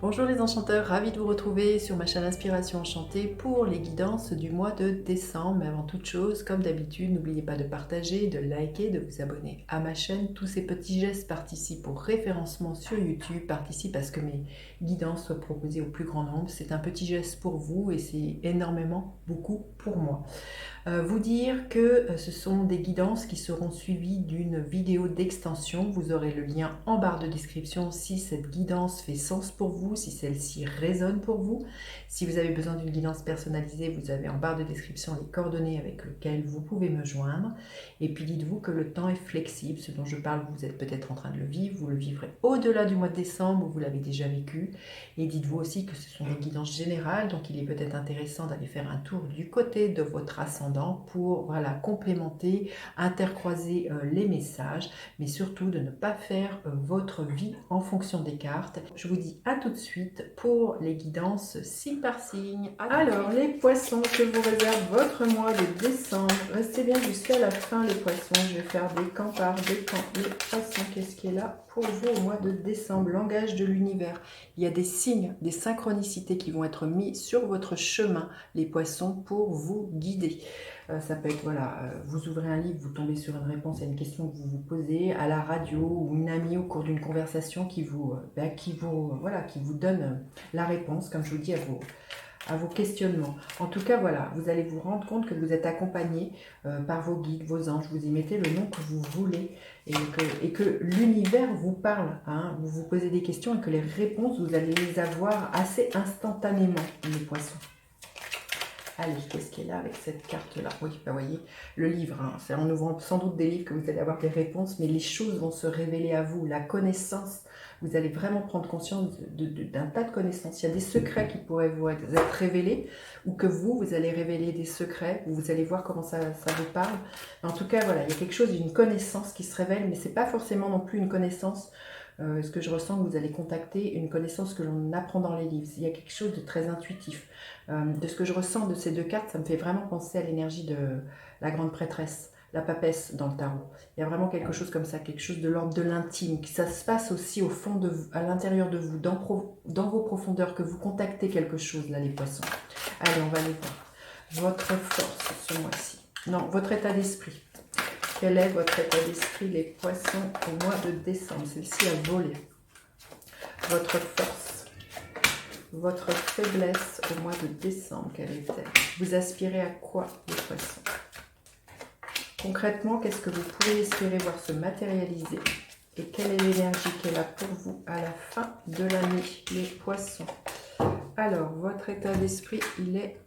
Bonjour les enchanteurs, ravi de vous retrouver sur ma chaîne Inspiration Enchantée pour les guidances du mois de décembre. Mais avant toute chose, comme d'habitude, n'oubliez pas de partager, de liker, de vous abonner à ma chaîne. Tous ces petits gestes participent au référencement sur YouTube, participent à ce que mes guidances soient proposées au plus grand nombre. C'est un petit geste pour vous et c'est énormément, beaucoup pour moi. Vous dire que ce sont des guidances qui seront suivies d'une vidéo d'extension. Vous aurez le lien en barre de description si cette guidance fait sens pour vous, si celle-ci résonne pour vous. Si vous avez besoin d'une guidance personnalisée, vous avez en barre de description les coordonnées avec lesquelles vous pouvez me joindre. Et puis dites-vous que le temps est flexible. Ce dont je parle, vous êtes peut-être en train de le vivre. Vous le vivrez au-delà du mois de décembre où vous l'avez déjà vécu. Et dites-vous aussi que ce sont des guidances générales. Donc il est peut-être intéressant d'aller faire un tour du côté de votre ascendant pour voilà, complémenter, intercroiser les messages, mais surtout de ne pas faire votre vie en fonction des cartes. Je vous dis à tout de suite pour les guidances signe par signe. Alors les poissons, je vous réserve votre mois de décembre. Restez bien jusqu'à la fin les poissons. Je vais faire des camps par des camps. Les poissons, qu'est-ce qui est là pour vous au mois de décembre? Langage de l'univers. Il y a des signes, des synchronicités qui vont être mis sur votre chemin, les poissons, pour vous guider. Ça peut être, voilà, vous ouvrez un livre, vous tombez sur une réponse à une question que vous vous posez, à la radio ou une amie au cours d'une conversation qui vous donne la réponse, comme je vous dis, à vos questionnements. En tout cas, voilà, vous allez vous rendre compte que vous êtes accompagné par vos guides, vos anges. Vous y mettez le nom que vous voulez et que l'univers vous parle. Hein. Vous vous posez des questions et que les réponses, vous allez les avoir assez instantanément, les poissons. Allez, qu'est-ce qu'il y a là avec cette carte-là? Oui, bah voyez, le livre, hein, c'est en ouvrant sans doute des livres que vous allez avoir des réponses, mais les choses vont se révéler à vous. La connaissance, vous allez vraiment prendre conscience d'un tas de connaissances. Il y a des secrets qui pourraient vous être révélés, ou que vous allez révéler des secrets, ou vous allez voir comment ça vous parle. En tout cas, voilà, il y a quelque chose d'une connaissance qui se révèle, mais c'est pas forcément non plus une connaissance. Ce que je ressens, que vous allez contacter une connaissance que l'on apprend dans les livres. Il y a quelque chose de très intuitif. De ce que je ressens de ces deux cartes, ça me fait vraiment penser à l'énergie de la grande prêtresse, la papesse dans le tarot. Il y a vraiment quelque chose comme ça, quelque chose de l'ordre de l'intime, que ça se passe aussi au fond de vous, à l'intérieur de vous, dans vos profondeurs, que vous contactez quelque chose, là, les poissons. Allez, on va aller voir. Votre force ce mois-ci. Non, votre état d'esprit. Quel est votre état d'esprit, les poissons, au mois de décembre? Celle-ci a volé. Votre force, votre faiblesse au mois de décembre, quelle est-elle? Vous aspirez à quoi, les poissons? Concrètement, qu'est-ce que vous pouvez espérer voir se matérialiser? Et quelle est l'énergie qu'elle a pour vous à la fin de l'année, les poissons? Alors, votre état d'esprit, il est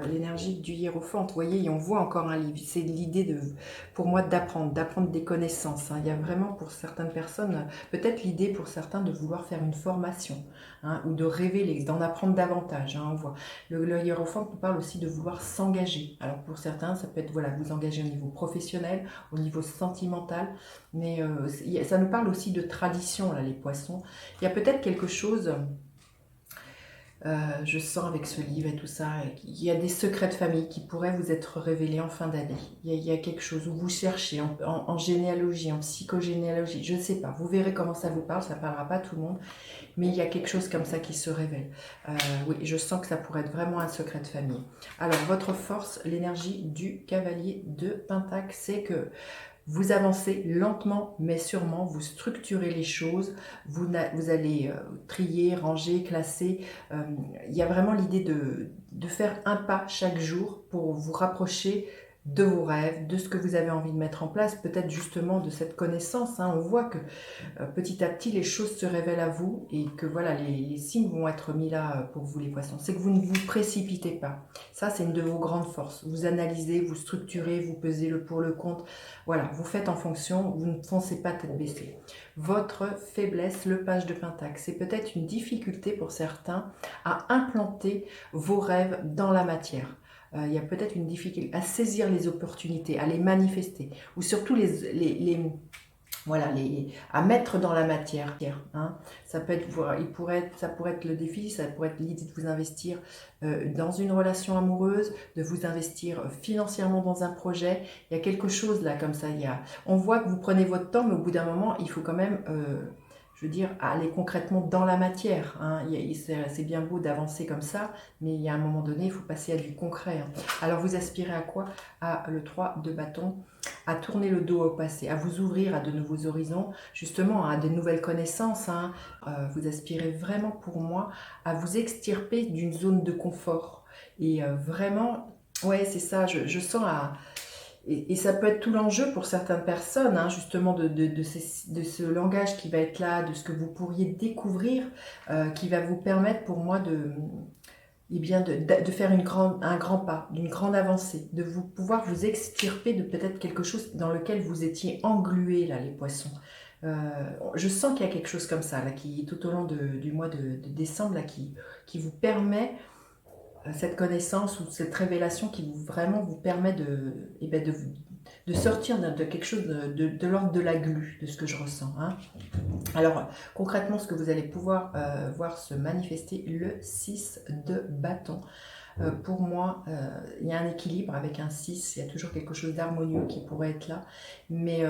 l'énergie du hiérophante. Vous voyez, on voit encore un livre. C'est l'idée, pour moi, d'apprendre des connaissances. Hein. Il y a vraiment, pour certaines personnes, peut-être l'idée pour certains de vouloir faire une formation, hein, ou de révéler, d'en apprendre davantage. Hein, on voit. Le hiérophante nous parle aussi de vouloir s'engager. Alors, pour certains, ça peut être, voilà, vous engager au niveau professionnel, au niveau sentimental, mais ça nous parle aussi de tradition, là, les poissons. Il y a peut-être quelque chose... je sens avec ce livre et tout ça, il y a des secrets de famille qui pourraient vous être révélés en fin d'année. Il y a quelque chose où vous cherchez en généalogie, en psychogénéalogie, je ne sais pas. Vous verrez comment ça vous parle, ça ne parlera pas à tout le monde, mais il y a quelque chose comme ça qui se révèle. Oui, je sens que ça pourrait être vraiment un secret de famille. Alors, votre force, l'énergie du cavalier de Pentacle, c'est que vous avancez lentement mais sûrement, vous structurez les choses, vous allez trier, ranger, classer. Il y a vraiment l'idée de faire un pas chaque jour pour vous rapprocher de vos rêves, de ce que vous avez envie de mettre en place, peut-être justement de cette connaissance. Hein. On voit que petit à petit, les choses se révèlent à vous et que voilà, les signes vont être mis là pour vous les poissons. C'est que vous ne vous précipitez pas. Ça, c'est une de vos grandes forces. Vous analysez, vous structurez, vous pesez le pour le contre. Voilà, vous faites en fonction, vous ne foncez pas tête baissée. Votre faiblesse, le page de Pentacle, c'est peut-être une difficulté pour certains à implanter vos rêves dans la matière. Il y a peut-être une difficulté à saisir les opportunités, à les manifester, ou surtout à mettre dans la matière. Hein. Ça peut être, ça pourrait être le défi, ça pourrait être l'idée de vous investir dans une relation amoureuse, de vous investir financièrement dans un projet. Il y a quelque chose là comme ça. On voit que vous prenez votre temps, mais au bout d'un moment, il faut quand même... je veux dire, à aller concrètement dans la matière. Hein. C'est bien beau d'avancer comme ça, mais il y a un moment donné, il faut passer à du concret. Hein. Alors vous aspirez à quoi? À le 3 de bâton, à tourner le dos au passé, à vous ouvrir à de nouveaux horizons, justement à de nouvelles connaissances. Hein. Vous aspirez vraiment, pour moi, à vous extirper d'une zone de confort. Et vraiment, ouais, c'est ça, je sens à... Et ça peut être tout l'enjeu pour certaines personnes, hein, justement, de ce langage qui va être là, de ce que vous pourriez découvrir, qui va vous permettre, pour moi, eh bien de faire un grand pas, d'une grande avancée, de pouvoir vous extirper de peut-être quelque chose dans lequel vous étiez englués, là, les poissons. Je sens qu'il y a quelque chose comme ça, là, qui, tout au long du mois de décembre, là, qui vous permet cette connaissance ou cette révélation qui vraiment vous permet de sortir de quelque chose de l'ordre de la glu, de ce que je ressens. Hein. Alors, concrètement, ce que vous allez pouvoir voir se manifester, le 6 de bâton. Pour moi, il y a un équilibre avec un 6, il y a toujours quelque chose d'harmonieux qui pourrait être là, mais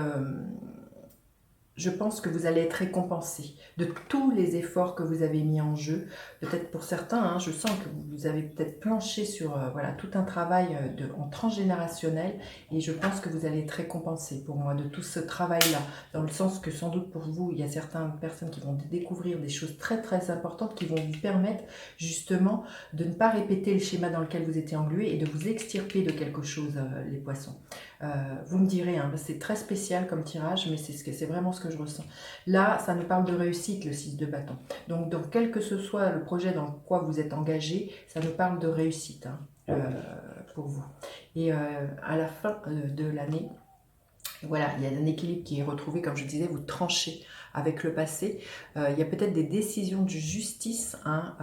je pense que vous allez être récompensé de tous les efforts que vous avez mis en jeu. Peut-être pour certains, hein, je sens que vous avez peut-être planché sur voilà, tout un travail en transgénérationnel, et je pense que vous allez être récompensé pour moi de tout ce travail-là, dans le sens que sans doute pour vous, il y a certaines personnes qui vont découvrir des choses très très importantes qui vont vous permettre justement de ne pas répéter le schéma dans lequel vous étiez englué et de vous extirper de quelque chose, les poissons. Vous me direz, hein, c'est très spécial comme tirage, mais c'est vraiment ce que je ressens. Là, ça nous parle de réussite, le 6 de bâton. Donc, quel que ce soit le projet dans quoi vous êtes engagé, ça nous parle de réussite hein, pour vous. Et à la fin de l'année, voilà, il y a un équilibre qui est retrouvé, comme je disais, vous tranchez avec le passé. Il y a peut-être des décisions de justice hein,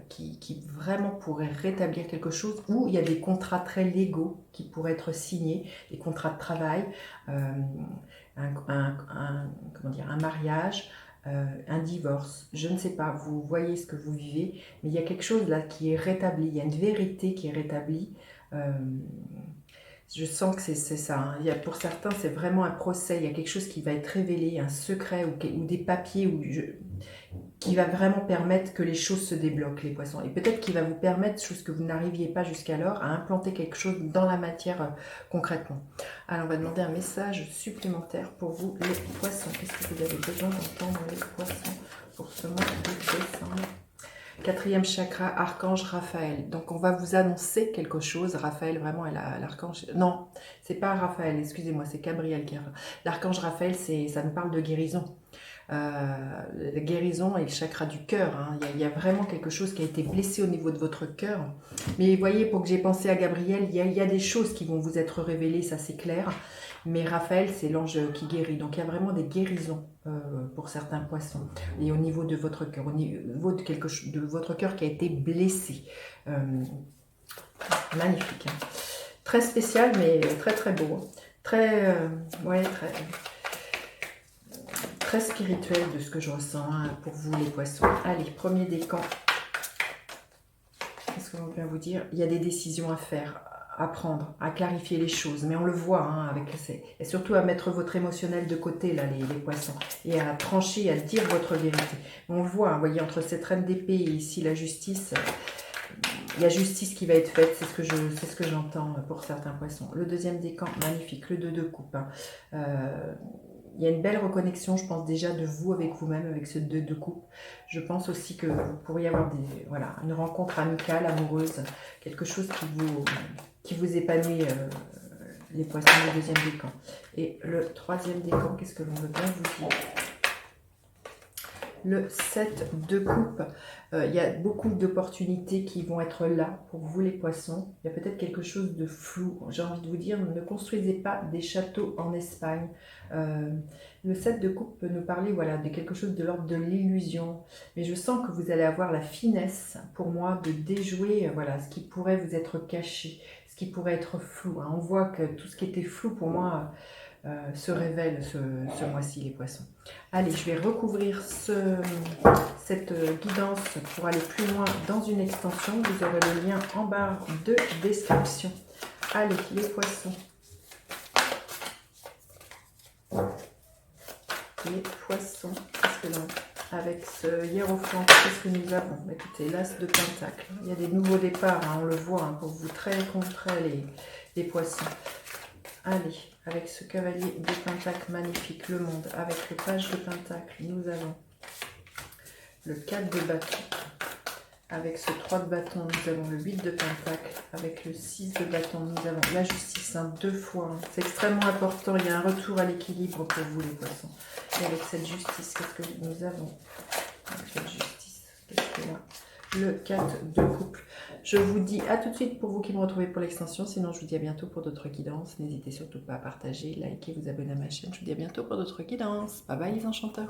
qui vraiment pourraient rétablir quelque chose, ou il y a des contrats très légaux qui pourraient être signés, des contrats de travail, comment dire, un mariage, un divorce, je ne sais pas, vous voyez ce que vous vivez, mais il y a quelque chose là qui est rétabli, il y a une vérité qui est rétablie. Je sens que c'est ça. Hein. Pour certains, c'est vraiment un procès. Il y a quelque chose qui va être révélé, un secret ou des papiers qui va vraiment permettre que les choses se débloquent, les poissons. Et peut-être qu'il va vous permettre, chose que vous n'arriviez pas jusqu'alors, à implanter quelque chose dans la matière concrètement. Alors, on va demander un message supplémentaire pour vous, les poissons. Qu'est-ce que vous avez besoin d'entendre, les poissons, pour ce mois de décembre? Quatrième chakra, archange Raphaël. Donc on va vous annoncer quelque chose. Raphaël, vraiment, l'archange... Non, c'est pas Raphaël, excusez-moi, c'est Gabriel qui a... L'archange Raphaël, ça nous parle de guérison. La guérison et le chakra du cœur. Hein. Il y a vraiment quelque chose qui a été blessé au niveau de votre cœur. Mais vous voyez, pour que j'ai pensé à Gabriel, il y a des choses qui vont vous être révélées, ça c'est clair. Mais Raphaël, c'est l'ange qui guérit. Donc il y a vraiment des guérisons pour certains poissons. Et au niveau de votre cœur, au niveau de quelque chose de votre cœur qui a été blessé. Magnifique. Hein. Très spécial, mais très très beau. Hein. Ouais, très spirituel de ce que je ressens hein, pour vous les poissons. Allez, premier décan. Qu'est-ce qu'on vient vous dire? Il y a des décisions à faire, à prendre, à clarifier les choses. Mais on le voit, hein, et surtout à mettre votre émotionnel de côté, là, les poissons. Et à trancher, à dire votre vérité. On le voit, hein, vous voyez, entre cette reine d'épée et ici la justice... Il y a justice qui va être faite, c'est ce que j'entends pour certains poissons. Le deuxième décan, magnifique, le 2 de coupe. Hein. Il y a une belle reconnexion, je pense déjà de vous avec vous-même, avec ce 2 de coupe. Je pense aussi que vous pourriez avoir une rencontre amicale, amoureuse, quelque chose qui vous épanouit, les poissons du deuxième décan. Et le troisième décan, qu'est-ce que l'on veut bien vous dire? Le 7 de coupe, il y a beaucoup d'opportunités qui vont être là pour vous les poissons. Il y a peut-être quelque chose de flou. J'ai envie de vous dire, ne construisez pas des châteaux en Espagne. Le 7 de coupe peut nous parler voilà, de quelque chose de l'ordre de l'illusion. Mais je sens que vous allez avoir la finesse, pour moi, de déjouer voilà, ce qui pourrait vous être caché, ce qui pourrait être flou. Hein. On voit que tout ce qui était flou, pour moi... se révèle ce mois-ci, les poissons. Allez, je vais recouvrir cette guidance pour aller plus loin dans une extension. Vous aurez le lien en barre de description. Allez, les poissons. les poissons. Qu'est-ce que l'on avec ce hiérophant, qu'est-ce que nous avons? Écoutez, l'as de pentacle. Il y a des nouveaux départs, hein, on le voit, hein, pour vous très concret les poissons. Allez, avec ce cavalier de pentacle magnifique, le monde. Avec le page de pentacle, nous avons le 4 de bâton. Avec ce 3 de bâton, nous avons le 8 de pentacle. Avec le 6 de bâton, nous avons la justice, hein, 2 fois. Hein. C'est extrêmement important, il y a un retour à l'équilibre pour vous les poissons. Et avec cette justice, qu'est-ce que nous avons? Avec cette justice, qu'est-ce qu'il y a? Le 4 de couple. Je vous dis à tout de suite pour vous qui me retrouvez pour l'extension. Sinon, je vous dis à bientôt pour d'autres guidances. N'hésitez surtout pas à partager, liker, vous abonner à ma chaîne. Je vous dis à bientôt pour d'autres guidances. Bye bye les enchanteurs.